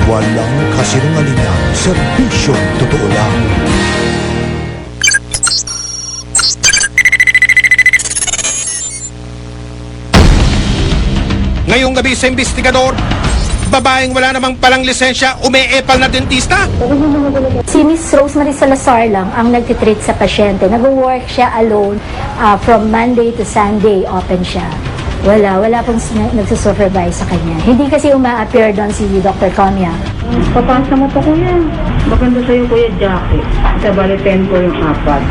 Walang kasinungalingan, serbisyong totoo lang. Ngayong gabi sa investigador, babaeng wala namang palang lisensya, umeepal na dentista. Si Miss Rosemary Salazar lang ang nagtitreat sa pasyente. Nag-work siya alone from Monday to Sunday. Open siya. Wala pong nagsusupervise sa kanya. Hindi kasi uma-appear doon si Dr. Comia. Papasa mo pa kuya. Maganda sa'yo kuya Jackie. Sa bali 10 ko yung apat.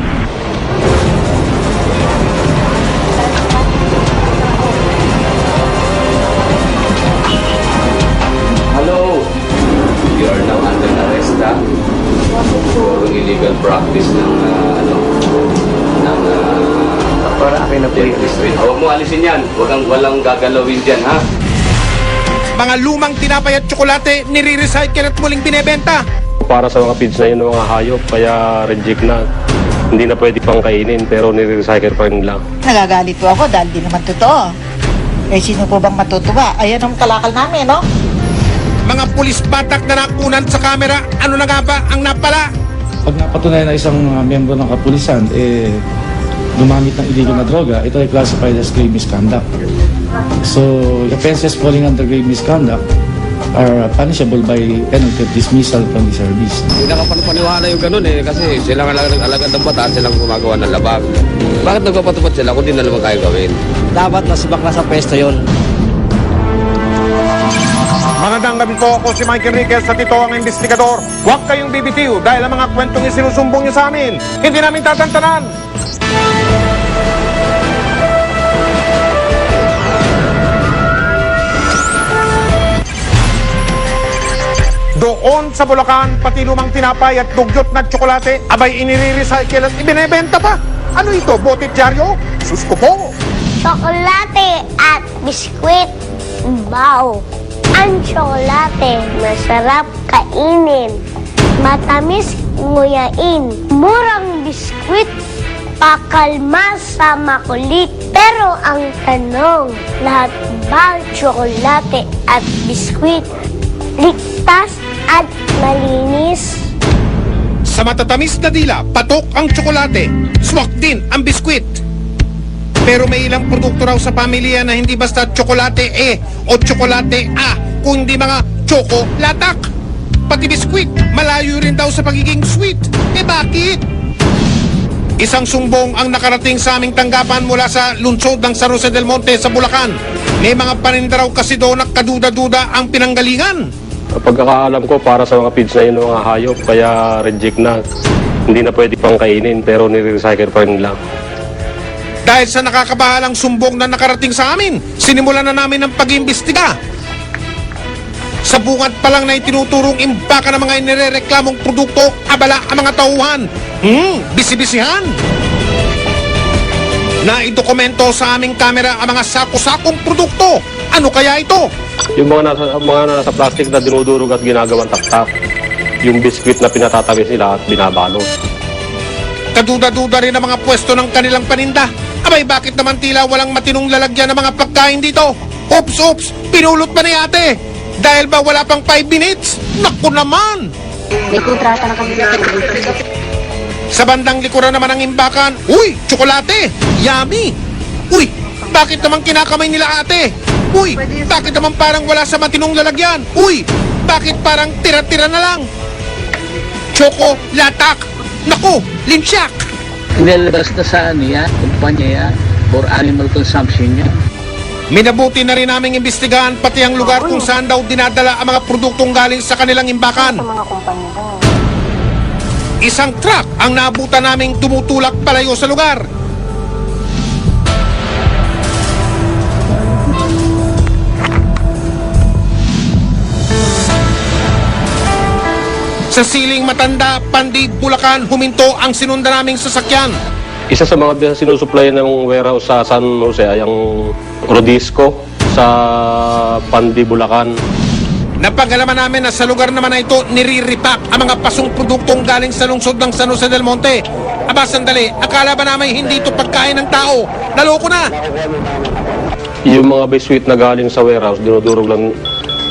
Hello, you are now under arrest for illegal practice ng Para akin na po yun. Huwag mo alisin yan. Walang gagalawin dyan, ha? Mga lumang tinapay at tsokolate, nire-recycle at muling binebenta. Para sa mga feeds na yun ng mga hayop, kaya reject na. Hindi na pwede pang kainin, pero nire-recycle pa rin lang. Nagagalit po ako dahil di naman totoo. Eh, sino po bang matutuwa? Ayan ang kalakal namin, no? Mga pulis batak na nakunan sa kamera, ano na nga ba ang napala? Pag napatunayan na isang miyembro ng kapulisan, gumamit ng illegal na droga, ito ay classified as grave misconduct. So, offenses falling under grave misconduct are punishable by penalty of dismissal from the service. Hindi nakapaniwala yung ganun kasi sila nga alagad ng bataan, silang gumagawa ng labag. Bakit nagpapatupad sila kung di na naman kaya gawin? Dapat nasibak na sa pwesto yun. Magandang gabi po, ako si Mike Enriquez at ito ang investigador. Huwag kayong bibitiw dahil ang mga kwentong isinusumbong niyo sa amin, hindi namin tatantanan. Doon sa Bulacan, pati lumang tinapay at dugyot na tsokolate, abay inire-recycle at ibinebenta pa. Ano ito, bote dyaryo? Sus ko po! Tsokolate at biskwit. Bao. Ang tsokolate, masarap kainin. Matamis nguyain. Murang biskwit, pakalma sa makulit. Pero ang tanong, lahat ba tsokolate at biskwit ligtas at malinis? Sa matatamis na dila, patok ang tsokolate, swak din ang biskwit. Pero may ilang produkto raw sa pamilya na hindi basta tsokolate o tsokolate kundi mga tsoko-latak. Pati biskwit, malayo rin daw sa pagiging sweet. Bakit? Isang sumbong ang nakarating sa aming tanggapan mula sa lungsod ng San Jose del Monte sa Bulacan. May mga paninda raw kasi doon na kaduda-duda ang pinanggalingan. Pagkakaalam ko, para sa mga feeds na yun ng mga hayop, kaya reject na. Hindi na pwede pang kainin, pero nire-recycle pa rin lang. Dahil sa nakakabahalang sumbong na nakarating sa amin, sinimulan na namin ang pag-iimbestiga. Sa bungad pa lang na itinuturong imbaka ng mga inirereklamong produkto, abala ang mga tauhan. Bisi-bisihan. Naidokumento sa aming kamera ang mga sako-sakong produkto. Ano kaya ito? Yung mga nasa plastic na dinudurog at ginagawang taktak, yung biskwit na pinatatamis nila at binabalot. Kaduda-duda rin ang mga pwesto ng kanilang paninda. Abay, bakit naman tila walang matinong lalagyan ng mga pagkain dito? Oops, pinulot pa ni ate. Dahil ba wala pang 5 minutes? Naku naman! May kontrata na kami. Sa bandang likuran naman ng imbakan, uy, tsokolate! Yummy! Uy, bakit naman kinakamay nila ate? Uy, bakit naman parang wala sa matinong lalagyan? Uy, bakit parang tira-tira na lang? Choco, latak! Naku, linsyak! Nilalabas na sa kumpanya yan, for animal consumption yan. Minabuti na rin naming imbestigahan pati ang lugar kung saan daw dinadala ang mga produktong galing sa kanilang imbakan. Isang truck ang naabutan naming tumutulak palayo sa lugar. Sa Siling Matanda, Pandi, Bulacan, huminto ang sinunda naming sasakyan. Isa sa mga sinusupply ng warehouse sa San Jose ay ang Rodisco sa Pandi, Bulacan. Napag-alaman namin na sa lugar naman na ito niriripak ang mga pasong produktong galing sa lungsod ng San Jose del Monte. Aba, sandali, akala ba namin hindi ito pagkain ng tao? Naloko na! Yung mga biscuit na galing sa warehouse, dinudurog lang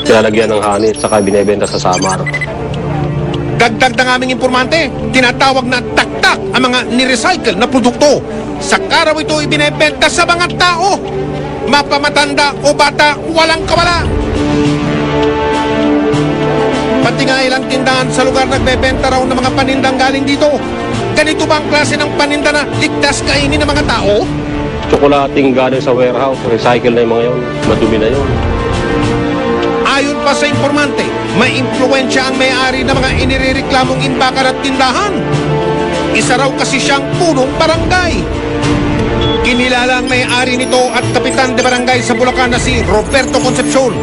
nilalagyan ng honey at saka binebenta sa Samar. Dagdag ng aming informante, tinatawag na taktak ang mga nirecycle na produkto. Sa araw ito ibinebenta sa mga tao. Mapamatanda o bata, walang kawala. Pati nga ilang tindahan sa lugar nagbebenta raw ng mga panindang galing dito. Ganito ba ang klase ng paninda na ligtas kainin ng mga tao? Tsokolating galing sa warehouse, recycle na yung mga yun, madumi na yun. Ayon pa sa informante, may impluwensya ang may-ari ng mga inirereklamong imbakar at tindahan. Isa raw kasi siyang punong barangay. Kinilala ang may-ari nito at kapitan de barangay sa Bulacan na si Roberto Concepcion.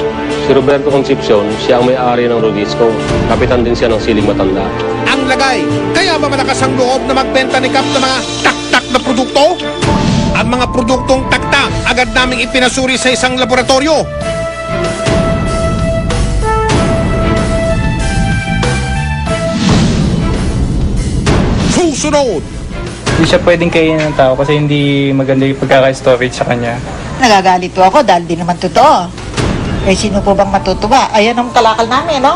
Si Roberto Concepcion, siya ang may-ari ng Rodisco. Kapitan din siya ng Siling Matanda. Ang lagay, kaya ba malakas ang loob na magbenta ni Kap ng mga taktak na produkto? Ang mga produktong taktak agad naming ipinasuri sa isang laboratorio. Susunod, Hindi siya pwedeng kainin ng tao kasi hindi maganda yung pagkaka-storage sa kanya. Nagagalit po ako dahil di naman totoo. Eh, sino po bang matutuwa? Ayan ang kalakal namin, no?